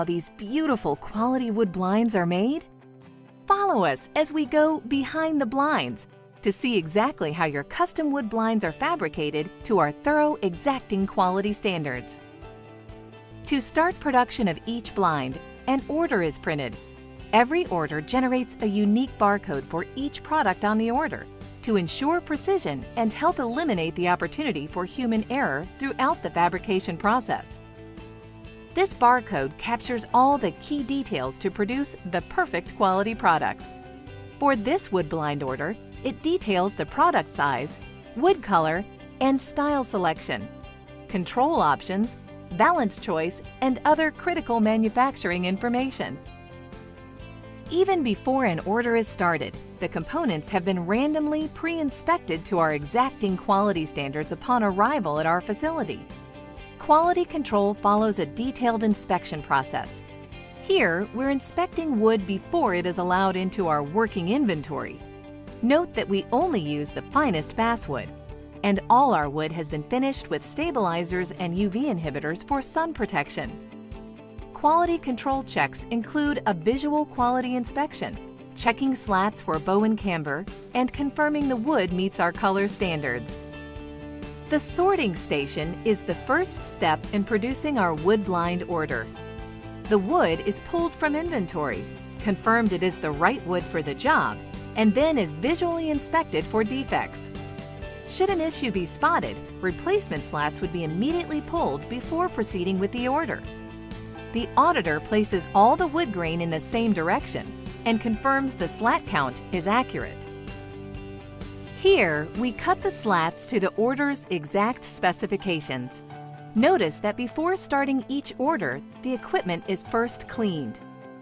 how these beautiful quality wood blinds are made? Follow us as we go behind the blinds to see exactly how your custom wood blinds are fabricated to our thorough, exacting quality standards. To start production of each blind, an order is printed. Every order generates a unique barcode for each product on the order to ensure precision and help eliminate the opportunity for human error throughout the fabrication process. This barcode captures all the key details to produce the perfect quality product. For this wood blind order, it details the product size, wood color, and style selection, control options, balance choice, and other critical manufacturing information. Even before an order is started, the components have been randomly pre-inspected to our exacting quality standards upon arrival at our facility. Quality control follows a detailed inspection process. Here, we're inspecting wood before it is allowed into our working inventory. Note that we only use the finest basswood, and all our wood has been finished with stabilizers and UV inhibitors for sun protection. Quality control checks include a visual quality inspection, checking slats for bow and camber, and confirming the wood meets our color standards. The sorting station is the first step in producing our wood blind order. The wood is pulled from inventory, confirmed it is the right wood for the job, and then is visually inspected for defects. Should an issue be spotted, replacement slats would be immediately pulled before proceeding with the order. The auditor places all the wood grain in the same direction and confirms the slat count is accurate. Here, we cut the slats to the order's exact specifications. Notice that before starting each order, the equipment is first cleaned.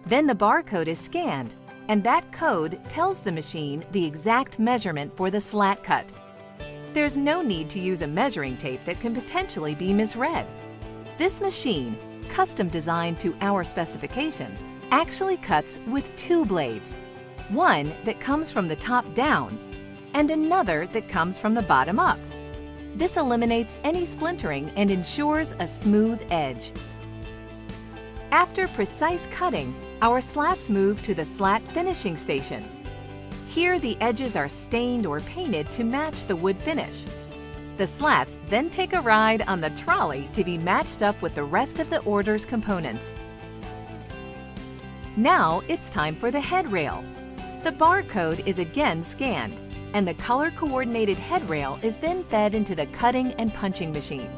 Then the barcode is scanned, and that code tells the machine the exact measurement for the slat cut. There's no need to use a measuring tape that can potentially be misread. This machine, custom designed to our specifications, actually cuts with two blades, one that comes from the top down and another that comes from the bottom up. This eliminates any splintering and ensures a smooth edge. After precise cutting, our slats move to the slat finishing station. Here, the edges are stained or painted to match the wood finish. The slats then take a ride on the trolley to be matched up with the rest of the order's components. Now it's time for the head rail. The barcode is again scanned, and the color-coordinated head rail is then fed into the cutting and punching machine.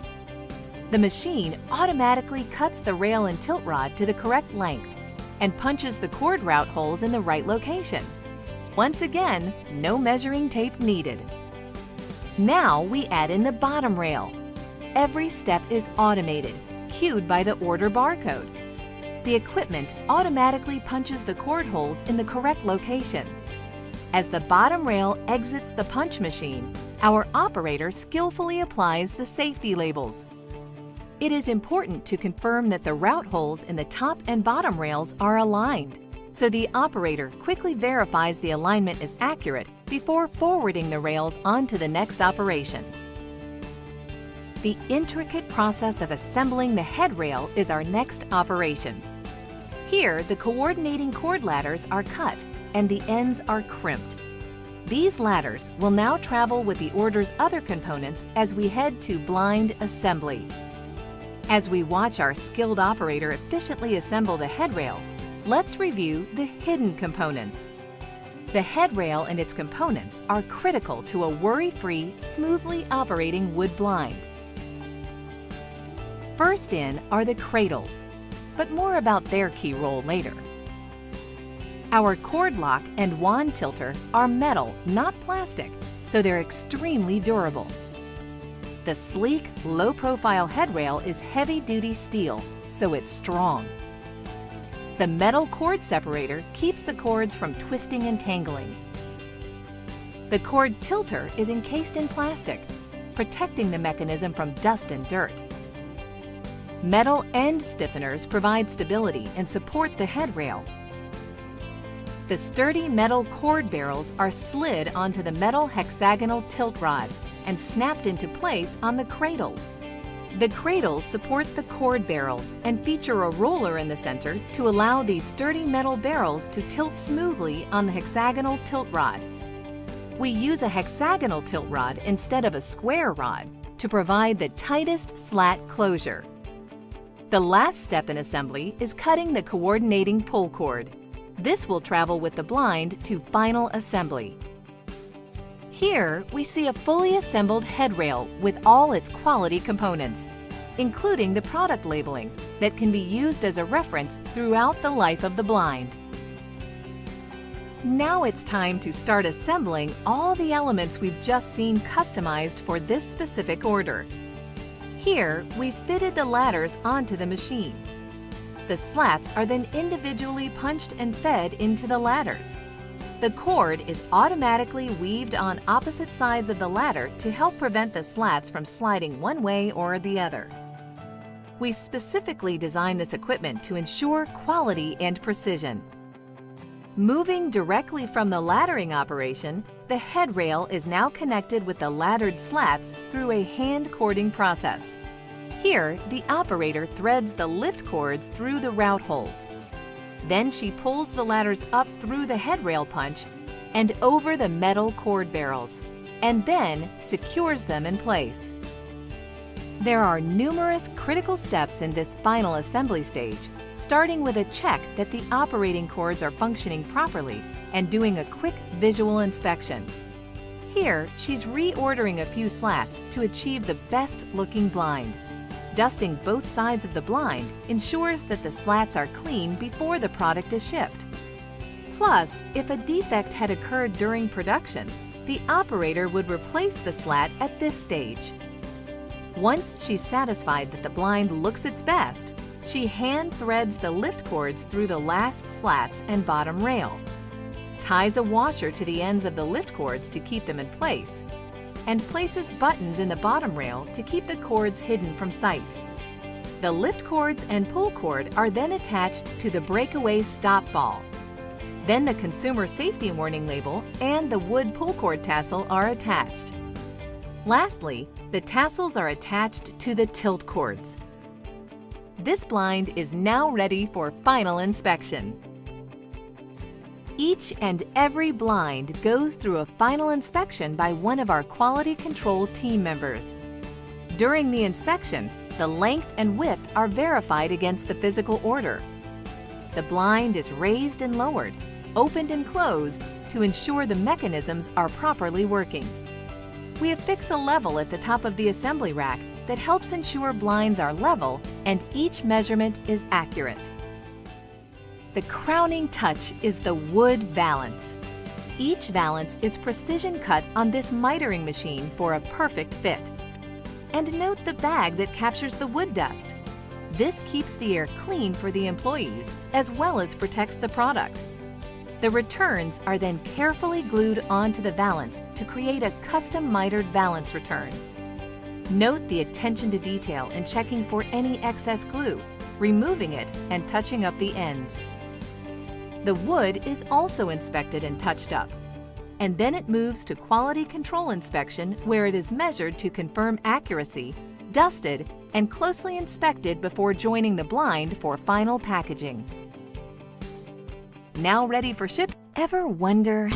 The machine automatically cuts the rail and tilt rod to the correct length and punches the cord route holes in the right location. Once again, no measuring tape needed. Now we add in the bottom rail. Every step is automated, cued by the order barcode. The equipment automatically punches the cord holes in the correct location. As the bottom rail exits the punch machine, our operator skillfully applies the safety labels. It is important to confirm that the route holes in the top and bottom rails are aligned, so the operator quickly verifies the alignment is accurate before forwarding the rails onto the next operation. The intricate process of assembling the head rail is our next operation. Here, the coordinating cord ladders are cut and the ends are crimped. These ladders will now travel with the order's other components as we head to blind assembly. As we watch our skilled operator efficiently assemble the head rail, let's review the hidden components. The head rail and its components are critical to a worry-free, smoothly operating wood blind. First in are the cradles, but more about their key role later. Our cord lock and wand tilter are metal, not plastic, so they're extremely durable. The sleek, low-profile head rail is heavy-duty steel, so it's strong. The metal cord separator keeps the cords from twisting and tangling. The cord tilter is encased in plastic, protecting the mechanism from dust and dirt. Metal end stiffeners provide stability and support the head rail. The sturdy metal cord barrels are slid onto the metal hexagonal tilt rod and snapped into place on the cradles. The cradles support the cord barrels and feature a roller in the center to allow these sturdy metal barrels to tilt smoothly on the hexagonal tilt rod. We use a hexagonal tilt rod instead of a square rod to provide the tightest slat closure. The last step in assembly is cutting the coordinating pull cord. This will travel with the blind to final assembly. Here, we see a fully assembled headrail with all its quality components, including the product labeling that can be used as a reference throughout the life of the blind. Now it's time to start assembling all the elements we've just seen customized for this specific order. Here, we've fitted the ladders onto the machine. The slats are then individually punched and fed into the ladders. The cord is automatically weaved on opposite sides of the ladder to help prevent the slats from sliding one way or the other. We specifically designed this equipment to ensure quality and precision. Moving directly from the laddering operation, the headrail is now connected with the laddered slats through a hand cording process. Here, the operator threads the lift cords through the route holes. Then she pulls the ladders up through the headrail punch and over the metal cord barrels, and then secures them in place. There are numerous critical steps in this final assembly stage, starting with a check that the operating cords are functioning properly and doing a quick visual inspection. Here, she's reordering a few slats to achieve the best-looking blind. Dusting both sides of the blind ensures that the slats are clean before the product is shipped. Plus, if a defect had occurred during production, the operator would replace the slat at this stage. Once she's satisfied that the blind looks its best, she hand threads the lift cords through the last slats and bottom rail, ties a washer to the ends of the lift cords to keep them in place, and places buttons in the bottom rail to keep the cords hidden from sight. The lift cords and pull cord are then attached to the breakaway stop ball. Then the consumer safety warning label and the wood pull cord tassel are attached. Lastly, the tassels are attached to the tilt cords. This blind is now ready for final inspection. Each and every blind goes through a final inspection by one of our quality control team members. During the inspection, the length and width are verified against the physical order. The blind is raised and lowered, opened and closed to ensure the mechanisms are properly working. We affix a level at the top of the assembly rack that helps ensure blinds are level and each measurement is accurate. The crowning touch is the wood valance. Each valance is precision cut on this mitering machine for a perfect fit. And note the bag that captures the wood dust. This keeps the air clean for the employees as well as protects the product. The returns are then carefully glued onto the valance to create a custom mitered valance return. Note the attention to detail in checking for any excess glue, removing it, and touching up the ends. The wood is also inspected and touched up, and then it moves to quality control inspection where it is measured to confirm accuracy, dusted, and closely inspected before joining the blind for final packaging. Now ready for ship? Ever wonder